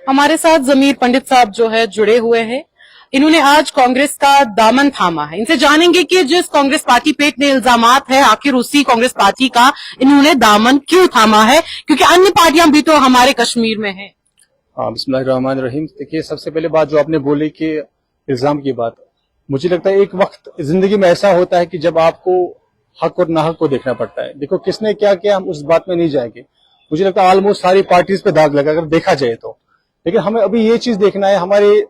हमारे साथ जमीर पंडित साहब जो है जुड़े हुए हैं। इन्होंने आज कांग्रेस का दामन थामा है। इनसे जानेंगे कि जिस कांग्रेस पार्टी पे इतने इल्जामात है, आखिर उसी कांग्रेस पार्टी का इन्होंने दामन क्यों थामा है, क्योंकि अन्य पार्टियां भी तो हमारे कश्मीर में है। बिस्मिल्लाहिर्रहमानिर्रहीम। देखिए, सबसे पहले बात जो आपने बोली कि इल्जाम की बात, मुझे लगता है एक वक्त जिंदगी में ऐसा होता है कि जब आपको हक और नाहक को देखना पड़ता है। देखो, किसने क्या किया हम उस बात में नहीं जाएंगे। मुझे लगता है ऑलमोस्ट सारी पार्टीज पे दाग लगा अगर देखा जाए तो। लेकिन हमें अभी ये चीज देखना है, हमारे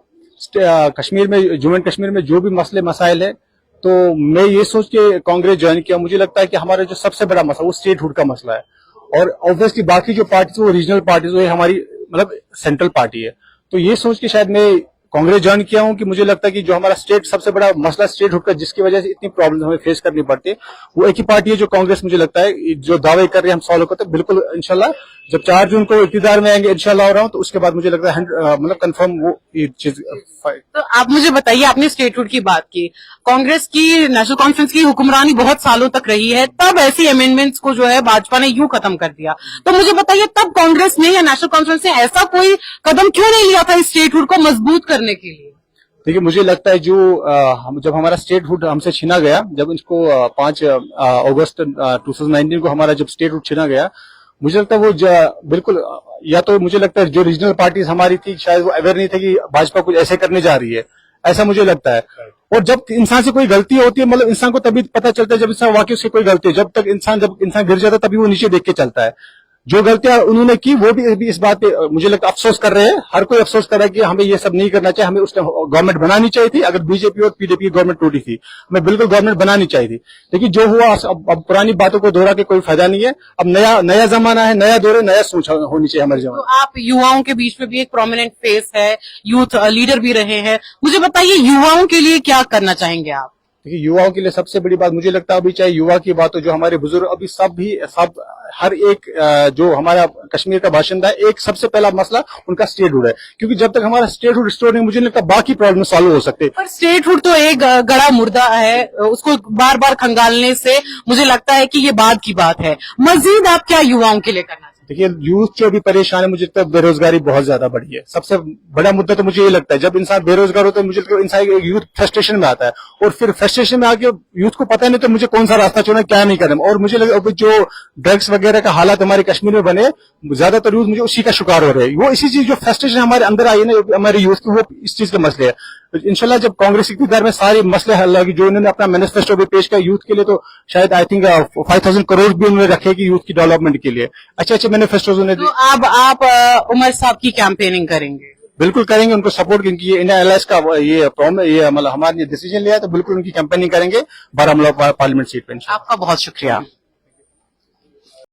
कश्मीर में, जम्मू एंड कश्मीर में जो भी मसले मसाइल है, तो मैं ये सोच के कांग्रेस ज्वाइन किया। मुझे लगता है कि हमारा जो सबसे बड़ा मसला वो स्टेटहुड का मसला है, और ऑब्वियसली बाकी जो पार्टीज वो रीजनल पार्टीज वो हमारी मतलब सेंट्रल पार्टी है। तो ये सोच के शायद मैं कांग्रेस ज्वाइन किया हूं कि मुझे लगता है कि जो हमारा स्टेट सबसे बड़ा मसला स्टेटहुड का, जिसकी वजह से इतनी प्रॉब्लम हमें फेस करनी पड़ती है, वो एक ही पार्टी है जो कांग्रेस। मुझे लगता है जो दावे कर रहे हैं हम सॉल्व करते हैं बिल्कुल इंशाल्लाह। जब 4 जून को इक़्तिदार में आएंगे इंशाल्लाह हो रहा हूं, तो उसके बाद मुझे लगता है मतलब कंफर्म वो ये चीज। तो आप मुझे बताइए, आपने स्टेटहुड की बात की, कांग्रेस की नेशनल कॉन्फ्रेंस की हुक्मरानी बहुत सालों तक रही है, तब ऐसी अमेंडमेंट्स को जो है भाजपा ने यूं खत्म कर दिया। तो मुझे बताइए, तब कांग्रेस ने या नेशनल कॉन्फ्रेंस ने ऐसा कोई कदम क्यों नहीं लिया था इस स्टेटहुड को मजबूत करने के लिए? देखिए, मुझे लगता है जो जब हमारा स्टेटहुड हमसे छीना गया, जब इसको 5 अगस्त 2019 को हमारा जब स्टेटहुड छीना गया, मुझे लगता है वो बिल्कुल, या तो मुझे लगता है जो रीजनल पार्टीज हमारी थी शायद वो अवेयर नहीं थे कि भाजपा कुछ ऐसे करने जा रही है, ऐसा मुझे लगता है। और जब इंसान से कोई गलती होती है, मतलब इंसान को तभी पता चलता है जब इंसान वाकई से कोई गलती है। जब इंसान गिर जाता है तभी वो नीचे देख के चलता है। जो गलतियां उन्होंने की वो भी इस बात पे मुझे लगता है अफसोस कर रहे हैं। हर कोई अफसोस कर रहा है कि हमें ये सब नहीं करना चाहिए, हमें उस टाइम गवर्नमेंट बनानी चाहिए थी। अगर बीजेपी और पीडीपी की गवर्नमेंट टूटी थी, हमें बिल्कुल गवर्नमेंट बनानी चाहिए थी। लेकिन जो हुआ, अब पुरानी बातों को दोहरा के कोई फायदा नहीं है। अब नया जमाना है, नया दौर है, नया सोच होनी चाहिए हमारे जमाने। तो आप युवाओं के बीच में भी एक प्रोमिनेंट फेस है, यूथ लीडर भी रहे हैं, मुझे बताइए युवाओं के लिए क्या करना चाहेंगे आप? देखिए, युवाओं के लिए सबसे बड़ी बात मुझे लगता है, अभी चाहे युवा की बात हो, जो हमारे बुजुर्ग अभी सब हर एक जो हमारा कश्मीर का बाशिंदा है, एक सबसे पहला मसला उनका स्टेटहुड है। क्योंकि जब तक हमारा स्टेटहुड रिस्टोर नहीं, मुझे नहीं लगता बाकी प्रॉब्लम सॉल्व हो सकते। पर स्टेटहुड तो एक गड़ा मुर्दा है, उसको बार बार खंगालने से मुझे लगता है कि ये बाद की बात है। मजीद आप क्या युवाओं के लिए करना? देखिए, यूथ जो अभी परेशान है, मुझे लगता है बेरोजगारी बहुत ज्यादा बढ़ी है। सबसे बड़ा मुद्दा तो मुझे ये लगता है, जब इंसान बेरोजगार होता है, मुझे लगता है इंसान यूथ फ्रस्ट्रेशन में आता है, और फिर फ्रस्ट्रेशन में आके यूथ को पता नहीं तो मुझे कौन सा रास्ता चुना, क्या नहीं करना। और मुझे लगता है जो ड्रग्स वगैरह का हालात हमारे कश्मीर में बने, ज्यादातर यूथ मुझे उसी का शिकार हो रहे हैं। वो इसी चीज जो फ्रस्ट्रेशन हमारे अंदर आई है ना, हमारे यूथ की, वो इस चीज के मसले है। तो इंशाल्लाह जब कांग्रेस इक़्तिदार में सारे मसले हल होगी, जो उन्होंने अपना मैनिफेस्टो भी पेश किया यूथ के लिए, तो शायद आई थिंक 5000 करोड़ भी उन्होंने रखे कि यूथ की डेवलपमेंट के लिए अच्छे मैनिफेस्टोज उन्हें। तो अब आप उमर साहब की कैंपेनिंग करेंगे? बिल्कुल करेंगे, उनको सपोर्ट, क्योंकि ये इंडिया एलायंस का ये मतलब हमारे डिसीजन लिया है, तो बिल्कुल उनकी कैंपेनिंग करेंगे बारामूला पार्लियामेंट सीट पे। आपका बहुत शुक्रिया।